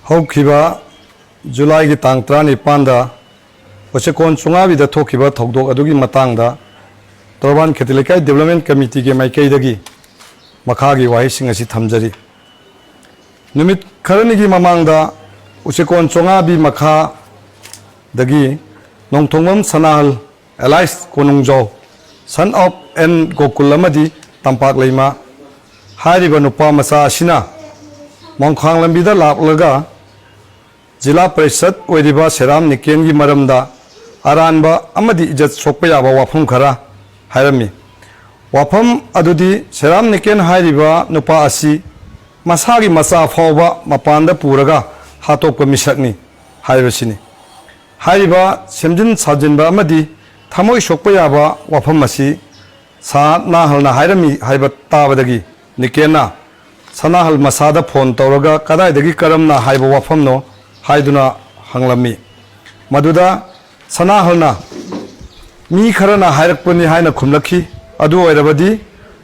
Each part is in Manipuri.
ꯍꯧꯈꯤꯕ ꯖꯨꯂꯥꯏꯒꯤ ꯇꯥꯡ 19ꯗ ꯎꯆꯦꯀꯣꯟ ꯆꯨꯡꯉꯥꯕꯤꯗ ꯊꯣꯛꯈꯤꯕ ꯊꯧꯗꯣꯛ ꯑꯗꯨꯒꯤ ꯃꯇꯥꯡꯗ ꯇꯣꯔꯕꯥꯟ ꯈꯦꯇꯤ ꯂꯩꯀꯥꯏ ꯗꯦꯕꯂꯞꯃꯦꯟ ꯀꯃꯤꯇꯤꯒꯤ ꯃꯥꯏꯀꯩꯗꯒꯤ ꯃꯈꯥꯒꯤ ꯋꯥꯍꯩꯁꯤꯡ ꯑꯁꯤ ꯊꯝꯖꯔꯤ꯫ ꯅꯨꯃꯤꯠ ꯈꯔꯅꯤꯒꯤ ꯃꯃꯥꯡꯗ ꯎꯆꯦꯀꯣꯟ ꯆꯨꯡꯉꯥꯕꯤ ꯃꯈꯥꯗꯒꯤ ꯅꯣꯡꯊꯣꯡꯕꯝ ꯁꯅꯥꯍꯜ ꯑꯦꯂꯥꯏꯁ ꯀꯣꯅꯨꯡꯖꯥꯎ ꯁꯟ ꯑꯣꯐ ꯑꯦꯟ ꯒꯣꯀꯨꯜ ꯑꯃꯗꯤ ꯇꯝꯄꯥꯛ ꯂꯩꯃ ꯍꯥꯏꯔꯤꯕ ꯅꯨꯄꯥ ꯃꯆꯥ ꯑꯁꯤꯅ ꯃꯣꯡꯈꯥꯡ ꯂꯝꯕꯤꯗ ꯂꯥꯛꯂꯒ ꯖꯤꯂꯥ ꯄꯔꯤꯁꯠ ꯑꯣꯏꯔꯤꯕ ꯁꯦꯔꯥꯝ ꯅꯤꯀꯦꯟꯒꯤ ꯃꯔꯝꯗ ꯑꯔꯥꯟꯕ ꯑꯃꯗꯤ ꯏꯖꯠ ꯁꯣꯛꯄ ꯌꯥꯕ ꯋꯥꯐꯝ ꯈꯔ ꯍꯥꯏꯔꯝꯃꯤ꯫ ꯋꯥꯐꯝ ꯑꯗꯨꯗꯤ ꯁꯦꯔꯥꯝ ꯅꯤꯀꯦꯟ ꯍꯥꯏꯔꯤꯕ ꯅꯨꯄꯥ ꯑꯁꯤ ꯃꯁꯥꯒꯤ ꯃꯆꯥ ꯐꯥꯎꯕ ꯃꯄꯥꯟꯗ ꯄꯨꯔꯒ ꯍꯥꯠꯇꯣꯛꯄ ꯃꯤꯁꯛꯅꯤ ꯍꯥꯏꯕꯁꯤꯅꯤ꯫ ꯍꯥꯏꯔꯤꯕ ꯁꯦꯝꯖꯤꯟ ꯁꯥꯖꯤꯟꯕ ꯑꯃꯗꯤ ꯊꯃꯣꯏ ꯁꯣꯛꯄ ꯌꯥꯕ ꯋꯥꯐꯝ ꯑꯁꯤ ꯁꯅꯥꯍꯜꯅ ꯍꯥꯏꯔꯝꯃꯤ ꯍꯥꯏꯕ ꯇꯥꯕꯗꯒꯤ ꯅꯤꯀꯦꯟꯅ ꯁꯅꯥꯍꯜ ꯃꯁꯥꯗ ꯐꯣꯟ ꯇꯧꯔꯒ ꯀꯗꯥꯏꯗꯒꯤ ꯀꯔꯝꯅ ꯍꯥꯏꯕ ꯋꯥꯐꯝꯅꯣ ꯍꯥꯏꯗꯨꯅ ꯍꯪꯂꯝꯃꯤ꯫ ꯃꯗꯨꯗ ꯁꯅꯥꯍꯜꯅ ꯃꯤ ꯈꯔꯅ ꯍꯥꯏꯔꯛꯄꯅꯤ ꯍꯥꯏꯅ ꯈꯨꯝꯂꯛꯈꯤ꯫ ꯑꯗꯨ ꯑꯣꯏꯔꯕꯗꯤ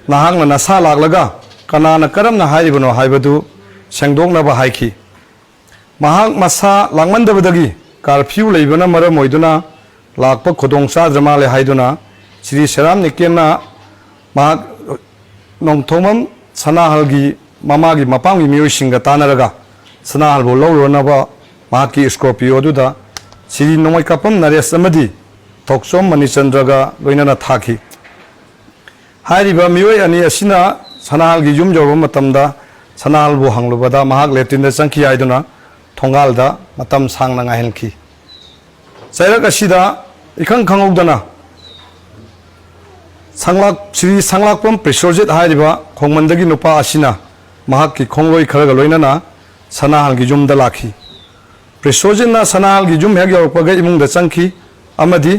ꯅꯍꯥꯛꯅ ꯅꯁꯥ ꯂꯥꯛꯂꯒ ꯀꯅꯥꯅ ꯀꯔꯝꯅ ꯍꯥꯏꯔꯤꯕꯅꯣ ꯍꯥꯏꯕꯗꯨ ꯁꯦꯡꯗꯣꯛꯅꯕ ꯍꯥꯏꯈꯤ꯫ ꯃꯍꯥꯛ ꯃꯁꯥ ꯂꯥꯛꯃꯟꯗꯕꯗꯒꯤ ꯀꯥꯔꯐ꯭ꯌꯨ ꯂꯩꯕꯅ ꯃꯔꯝ ꯑꯣꯏꯗꯨꯅ ꯂꯥꯛꯄ ꯈꯨꯗꯣꯡ ꯆꯥꯗ꯭ꯔ ꯃꯥꯜꯂꯦ ꯍꯥꯏꯗꯨꯅ ꯁ꯭ꯔꯤ ꯁꯦꯔꯥꯝ ꯅꯤꯀꯦꯟꯅ ꯃꯍꯥꯛ ꯅꯣꯡꯊꯣꯡꯕꯝ ꯁꯅꯥꯍꯜꯒꯤ ꯃꯃꯥꯒꯤ ꯃꯄꯥꯝꯒꯤ ꯃꯤꯑꯣꯏꯁꯤꯡꯒ ꯇꯥꯟꯅꯔꯒ ꯁꯅꯥꯍꯜꯕꯨ ꯂꯧꯔꯨꯅꯕ ꯃꯍꯥꯛꯀꯤ ꯁ꯭ꯀꯣꯔꯄꯤꯌꯣ ꯑꯗꯨꯗ ꯁ꯭ꯔꯤ ꯅꯣꯡꯃꯩꯀꯥꯞꯄꯝ ꯅꯔꯦꯁ ꯑꯃꯗꯤ ꯊꯣꯛꯆꯣꯝ ꯃꯅꯤꯆꯟꯗ꯭ꯔꯒ ꯂꯣꯏꯅꯅ ꯊꯥꯈꯤ꯫ ꯍꯥꯏꯔꯤꯕ ꯃꯤꯑꯣꯏ ꯑꯅꯤ ꯑꯁꯤꯅ ꯁꯅꯥꯍꯜꯒꯤ ꯌꯨꯝ ꯌꯧꯔꯕ ꯃꯇꯝꯗ ꯁꯅꯥꯍꯜꯕꯨ ꯍꯪꯂꯨꯕꯗ ꯃꯍꯥꯛ ꯂꯦꯇ꯭ꯔꯤꯟꯗ ꯆꯪꯈꯤ ꯍꯥꯏꯗꯨꯅ ꯊꯣꯡꯒꯥꯜꯗ ꯃꯇꯝ ꯁꯥꯡꯅ ꯉꯥꯏꯍꯟꯈꯤ꯫ ꯆꯩꯔꯛ ꯑꯁꯤꯗ ꯏꯈꯪ ꯈꯪꯍꯧꯗꯅ ꯁ꯭ꯔꯤ ꯁꯪꯂꯥꯛꯄꯝ ꯄ꯭ꯔꯤꯁꯣꯖꯤꯠ ꯍꯥꯏꯔꯤꯕ ꯈꯣꯡꯃꯟꯗꯒꯤ ꯅꯨꯄꯥ ꯑꯁꯤꯅ ꯃꯍꯥꯛꯀꯤ ꯈꯣꯡꯂꯣꯏ ꯈꯔꯒ ꯂꯣꯏꯅꯅ ꯁꯅꯥꯍꯜꯒꯤ ꯌꯨꯝꯗ ꯂꯥꯛꯈꯤ꯫ ꯄ꯭ꯔꯤꯁꯣꯖꯤꯠꯅ ꯁꯅꯥꯍꯜꯒꯤ ꯌꯨꯝ ꯍꯦꯛ ꯌꯧꯔꯛꯄꯒ ꯏꯃꯨꯡꯗ ꯆꯪꯈꯤ ꯑꯃꯗꯤ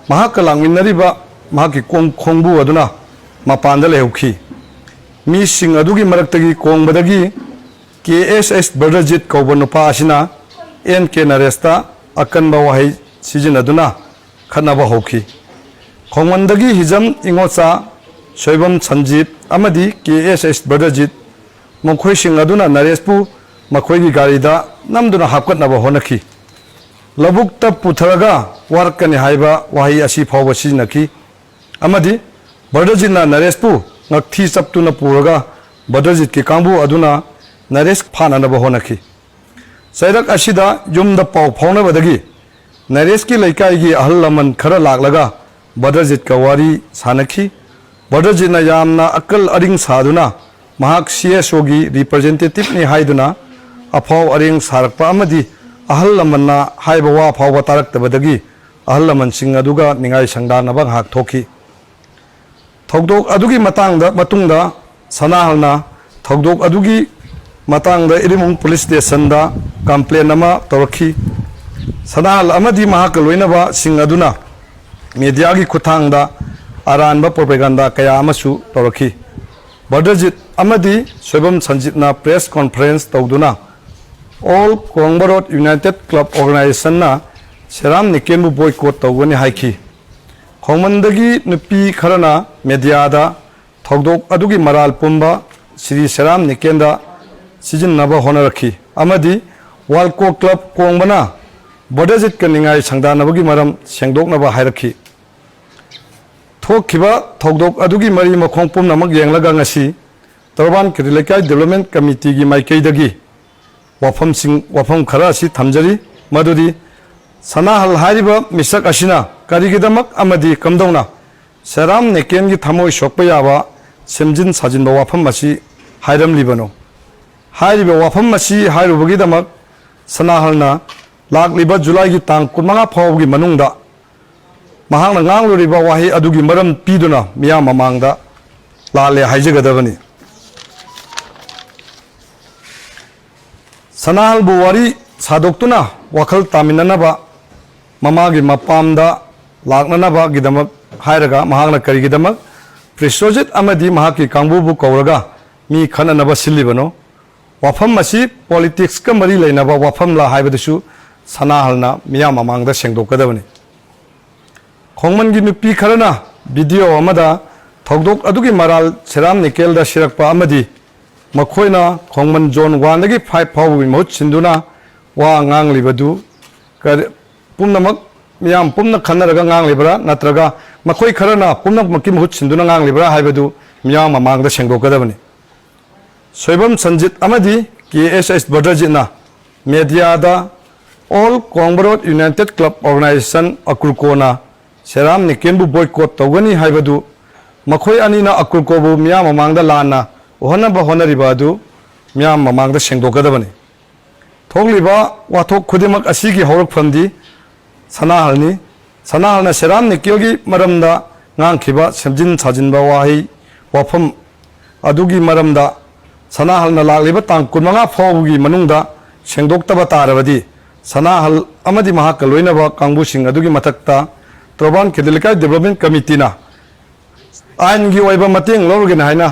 ꯃꯍꯥꯛꯀ ꯂꯥꯛꯃꯤꯟꯅꯔꯤꯕ ꯃꯍꯥꯛꯀꯤ ꯈꯣꯡꯕꯨ ꯑꯗꯨꯅ ꯃꯄꯥꯟꯗ ꯂꯩꯍꯧꯈꯤ꯫ ꯃꯤꯁꯤꯡ ꯑꯗꯨꯒꯤ ꯃꯔꯛꯇꯒꯤ ꯀꯣꯡꯕꯗꯒꯤ KSS ꯕꯔꯗꯖꯤꯠ ꯀꯧꯕ ꯅꯨꯄꯥ ꯑꯁꯤꯅ NK ꯅꯔꯦꯁꯇ ꯑꯀꯟꯕ ꯋꯥꯍꯩ ꯁꯤꯖꯤꯟꯅꯗꯨꯅ ꯈꯠꯅꯕ ꯍꯧꯈꯤ꯫ ꯈꯣꯡꯃꯟꯗꯒꯤ ꯍꯤꯖꯝ ꯏꯉꯣꯆꯥ ꯁꯣꯏꯕꯝ ꯁꯟꯖꯤꯠ ꯑꯃꯗꯤ KSS ꯕꯔꯗꯖꯤꯠ ꯃꯈꯣꯏꯁꯤꯡ ꯑꯗꯨꯅ ꯅꯔꯦꯁꯄꯨ ꯃꯈꯣꯏꯒꯤ ꯒꯥꯔꯤꯗ ꯅꯝꯗꯨꯅ ꯍꯥꯞꯀꯠꯅꯕ ꯍꯣꯠꯅꯈꯤ꯫ ꯂꯧꯕꯨꯛꯇ ꯄꯨꯊꯔꯒ ꯋꯥꯔꯛꯀꯅꯤ ꯍꯥꯏꯕ ꯋꯥꯍꯩ ꯑꯁꯤ ꯐꯥꯎꯕ ꯁꯤꯖꯤꯟꯅꯈꯤ ꯑꯃꯗꯤ ꯕꯔꯗꯖꯤꯠꯅ ꯅꯔꯦꯁꯄꯨ ꯉꯛꯊꯤ ꯆꯞꯇꯨꯅ ꯄꯨꯔꯒ ꯕꯔꯗꯖꯤꯠꯀꯤ ꯀꯥꯡꯕꯨ ꯑꯗꯨꯅ ꯅꯔꯦꯁ ꯐꯥꯅꯅꯕ ꯍꯣꯠꯅꯈꯤ꯫ ꯆꯩꯔꯛ ꯑꯁꯤꯗ ꯌꯨꯝꯗ ꯄꯥꯎ ꯐꯥꯎꯅꯕꯗꯒꯤ ꯅꯔꯦꯁꯀꯤ ꯂꯩꯀꯥꯏꯒꯤ ꯑꯍꯜ ꯂꯃꯟ ꯈꯔ ꯂꯥꯛꯂꯒ ꯕꯔꯗꯖꯤꯠꯀ ꯋꯥꯔꯤ ꯁꯥꯅꯈꯤ꯫ ꯕꯔꯗꯖꯤꯠꯅ ꯌꯥꯝꯅ ꯑꯀꯜ ꯑꯔꯤꯡ ꯁꯥꯗꯨꯅ ꯃꯍꯥꯛ CSOꯒꯤ ꯔꯤꯄ꯭ꯔꯖꯦꯟꯇꯦꯇꯤꯚꯅꯤ ꯍꯥꯏꯗꯨꯅ ꯑꯐꯥꯎ ꯑꯔꯦꯡ ꯁꯥꯔꯛꯄ ꯑꯃꯗꯤ ꯑꯍꯜ ꯂꯃꯟꯅ ꯍꯥꯏꯕ ꯋꯥ ꯐꯥꯎꯕ ꯇꯥꯔꯛꯇꯕꯗꯒꯤ ꯑꯍꯜ ꯂꯃꯟꯁꯤꯡ ꯑꯗꯨꯒ ꯅꯤꯡꯉꯥꯏ ꯁꯪꯗꯥꯟꯅꯕ ꯉꯥꯏꯍꯥꯛ ꯊꯣꯛꯈꯤ꯫ ꯊꯧꯗꯣꯛ ꯑꯗꯨꯒꯤ ꯃꯇꯨꯡꯗ ꯁꯅꯥꯍꯜꯅ ꯊꯧꯗꯣꯛ ꯑꯗꯨꯒꯤ ꯃꯇꯥꯡꯗ ꯏꯔꯤꯃꯨꯡ ꯄꯨꯂꯤꯁ ꯁ꯭ꯇꯦꯁꯟꯗ ꯀꯝꯄ꯭ꯂꯦꯟ ꯑꯃ ꯇꯧꯔꯛꯈꯤ꯫ ꯁꯅꯥꯍꯜ ꯑꯃꯗꯤ ꯃꯍꯥꯛꯀ ꯂꯣꯏꯅꯕꯁꯤꯡ ꯑꯗꯨꯅ ꯃꯤꯗꯤꯌꯥꯒꯤ ꯈꯨꯠꯊꯥꯡꯗ ꯑꯔꯥꯟꯕ ꯄ꯭ꯔꯣꯄꯦꯒꯥꯟꯗꯥ ꯀꯌꯥ ꯑꯃꯁꯨ ꯇꯧꯔꯛꯈꯤ꯫ ꯕꯔꯗꯖꯤꯠ ꯑꯃꯗꯤ ꯁꯣꯏꯕꯝ ꯁꯟꯖꯤꯠꯅ ꯄ꯭ꯔꯦꯁ ꯀꯣꯟꯐꯔꯦꯟꯁ ꯇꯧꯗꯨꯅ ꯑꯣꯜ ꯀꯣꯡꯕꯔꯣꯠ ꯌꯨꯅꯥꯏꯇꯦꯠ ꯀ꯭ꯂꯕ ꯑꯣꯔꯒꯅꯥꯏꯖꯦꯁꯟꯅ ꯁꯦꯔꯥꯝ ꯅꯤꯀꯦꯟꯕꯨ ꯕꯣꯏꯀꯣꯠ ꯇꯧꯒꯅꯤ ꯍꯥꯏꯈꯤ꯫ ꯈꯣꯡꯃꯟꯗꯒꯤ ꯅꯨꯄꯤ ꯈꯔꯅ ꯃꯤꯗꯤꯌꯥꯗ ꯊꯧꯗꯣꯛ ꯑꯗꯨꯒꯤ ꯃꯔꯥꯜ ꯄꯨꯝꯕ ꯁ꯭ꯔꯤ ꯁꯦꯔꯥꯝ ꯅꯤꯀꯦꯟꯗ ꯁꯤꯖꯤꯟꯅꯕ ꯍꯣꯠꯅꯔꯛꯈꯤ ꯑꯃꯗꯤ ꯋꯥꯜꯀꯣ ꯀ꯭ꯂꯕ ꯀꯣꯡꯕꯅ ꯕꯔꯗꯖꯤꯠꯀ ꯅꯤꯡꯉꯥꯏ ꯁꯪꯗꯥꯟꯅꯕꯒꯤ ꯃꯔꯝ ꯁꯦꯡꯗꯣꯛꯅꯕ ꯍꯥꯏꯔꯛꯈꯤ꯫ ꯊꯣꯛꯈꯤꯕ ꯊꯧꯗꯣꯛ ꯑꯗꯨꯒꯤ ꯃꯔꯤ ꯃꯈꯣꯡ ꯄꯨꯝꯅꯃꯛ ꯌꯦꯡꯂꯒ ꯉꯁꯤ ꯇꯣꯔꯕꯥꯟ ꯈꯦꯇꯤ ꯂꯩꯀꯥꯏ ꯗꯦꯕꯂꯞꯃꯦꯟ ꯀꯃꯤꯇꯤꯒꯤ ꯃꯥꯏꯀꯩꯗꯒꯤ ꯋꯥꯐꯝ ꯈꯔ ꯑꯁꯤ ꯊꯝꯖꯔꯤ꯫ ꯃꯗꯨꯗꯤ ꯁꯅꯥꯍꯜ ꯍꯥꯏꯔꯤꯕ ꯃꯤꯁꯛ ꯑꯁꯤꯅ ꯀꯔꯤꯒꯤꯗꯃꯛ ꯑꯃꯗꯤ ꯀꯝꯗꯧꯅ ꯁꯦꯔꯥꯝ ꯅꯤꯀꯦꯟꯒꯤ ꯊꯃꯣꯏ ꯁꯣꯛꯄ ꯌꯥꯕ ꯁꯦꯝꯖꯤꯟ ꯁꯥꯖꯤꯟꯕ ꯋꯥꯐꯝ ꯑꯁꯤ ꯍꯥꯏꯔꯝꯂꯤꯕꯅꯣ? ꯍꯥꯏꯔꯤꯕ ꯋꯥꯐꯝ ꯑꯁꯤ ꯍꯥꯏꯔꯨꯕꯒꯤꯗꯃꯛ ꯁꯅꯥꯍꯜꯅ ꯂꯥꯛꯂꯤꯕ ꯖꯨꯂꯥꯏꯒꯤ ꯇꯥꯡ 15 ꯐꯥꯎꯕꯒꯤ ꯃꯅꯨꯡꯗ ꯃꯍꯥꯛꯅ ꯉꯥꯡꯂꯨꯔꯤꯕ ꯋꯥꯍꯩ ꯑꯗꯨꯒꯤ ꯃꯔꯝ ꯄꯤꯗꯨꯅ ꯃꯤꯌꯥꯝ ꯃꯃꯥꯡꯗ ꯂꯥꯜꯂꯦ ꯍꯥꯏꯖꯒꯗꯕꯅꯤ꯫ ꯁꯅꯥꯍꯜꯕꯨ ꯋꯥꯔꯤ ꯁꯥꯗꯣꯛꯇꯨꯅ ꯋꯥꯈꯜ ꯇꯥꯃꯤꯟꯅꯅꯕ ꯃꯃꯥꯒꯤ ꯃꯄꯥꯝꯗ ꯂꯥꯛꯅꯅꯕꯒꯤꯗꯃꯛ ꯍꯥꯏꯔꯒ ꯃꯍꯥꯛꯅ ꯀꯔꯤꯒꯤꯗꯃꯛ ꯄ꯭ꯔꯤꯁꯣꯖꯤꯠ ꯑꯃꯗꯤ ꯃꯍꯥꯛꯀꯤ ꯀꯥꯡꯕꯨꯕꯨ ꯀꯧꯔꯒ ꯃꯤ ꯈꯠꯅꯅꯕ ꯁꯤꯜꯂꯤꯕꯅꯣ? ꯋꯥꯐꯝ ꯑꯁꯤ ꯄꯣꯂꯤꯇꯤꯛꯁꯀ ꯃꯔꯤ ꯂꯩꯅꯕ ꯋꯥꯐꯝꯂ ꯍꯥꯏꯕꯗꯨꯁꯨ ꯁꯅꯥꯍꯜꯅ ꯃꯤꯌꯥꯝ ꯃꯃꯥꯡꯗ ꯁꯦꯡꯗꯣꯛꯀꯗꯕꯅꯤ꯫ ꯈꯣꯡꯃꯟꯒꯤ ꯅꯨꯄꯤ ꯈꯔꯅ ꯚꯤꯗꯤꯑꯣ ꯑꯃꯗ ꯊꯧꯗꯣꯛ ꯑꯗꯨꯒꯤ ꯃꯔꯥꯜ ꯁꯦꯔꯥꯝ ꯅꯤꯀꯦꯟꯗ ꯁꯤꯔꯛꯄ ꯑꯃꯗꯤ ꯃꯈꯣꯏꯅ ꯈꯣꯡꯃꯟ ꯖꯣꯟ 1ꯗꯒꯤ 5 ꯐꯥꯎꯕꯒꯤ ꯃꯍꯨꯠ ꯁꯤꯟꯗꯨꯅ वा nganglibadu pumnamak miyam pumnak khanaraga nganglibra natraga makoi kharana pumnak makim hut sinduna nganglibra haibadu miyam mamangda sengdokadabani soibam sanjit amadi KSS Badrajina media da all Kongrod United Club Organization akulkona seram nikenbu boycott tawgani haibadu makhoi anina akulkobu miyam mamangda lana ohana honaribadu miyam mamangda sengdokadabani थोगलिबा वाथोक खुदिमक असिगी हौरक फंदी सनाहलनी सनाहलना सेराम निक्योगी मरमदा ngang semjin sajinba wahi wafam adugi maramda sanahalna lagliba tang kunmanga fawgi manungda sengdoktaba tarabadi sanahal amadi mahakal loinaba kangbu sing adugi matakta Troban Kedilika Development Committee na ain gi oiba mateng lorgen haina